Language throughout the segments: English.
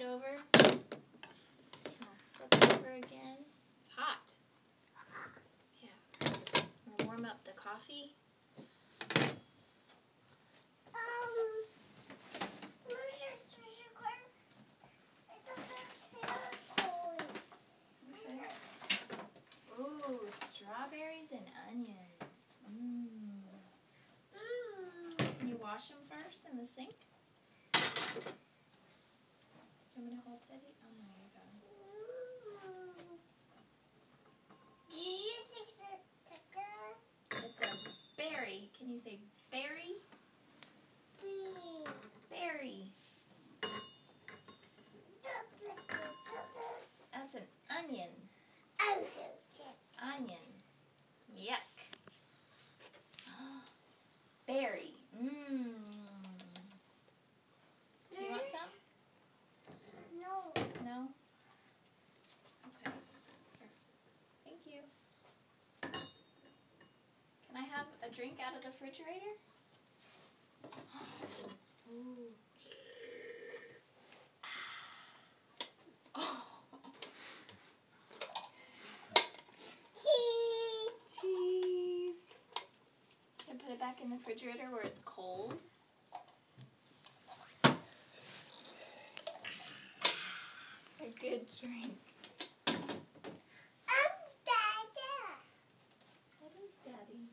over. I'll flip it over again. It's hot. Yeah. I'm gonna warm up the coffee. Ooh, strawberries and onions. Can you wash them first in the sink? Do you want me to hold Teddy? Oh my God. It's a berry. Can you say berry? Berry. That's an onion. Onion. Yuck. Berry. Do you want some? No. No? Okay. Thank you. Can I have a drink out of the refrigerator? Ooh. Oh. Cheese. Can I put it back in the refrigerator where it's cold? A good drink. That is Daddy.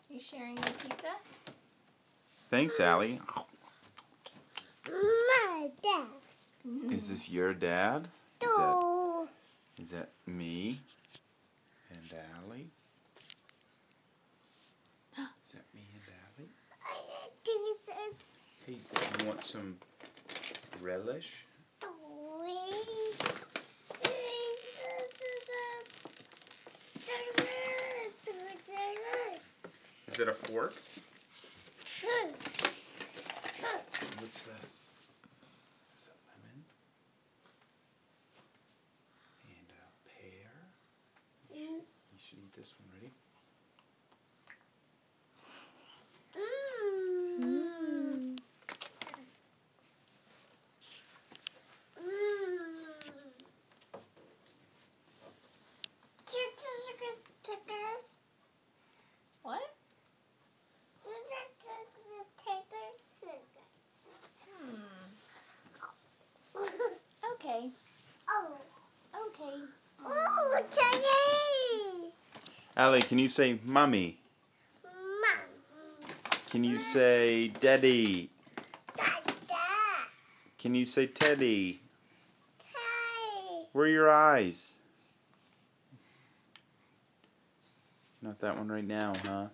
Are you sharing your pizza? Thanks, Allie. My dad. Is this your dad? No. Is that me and Allie? Is that me and Allie? I think it's Hey, you want some relish? Is it a fork? What's this? Is this a lemon? And a pear? You should eat this one. Ready? What? Okay. Okay. Oh, Chinese! Allie, can you say mommy? Mom. Can you say daddy? Dada. Can you say Teddy? Hey. Where are your eyes? Not that one right now, huh?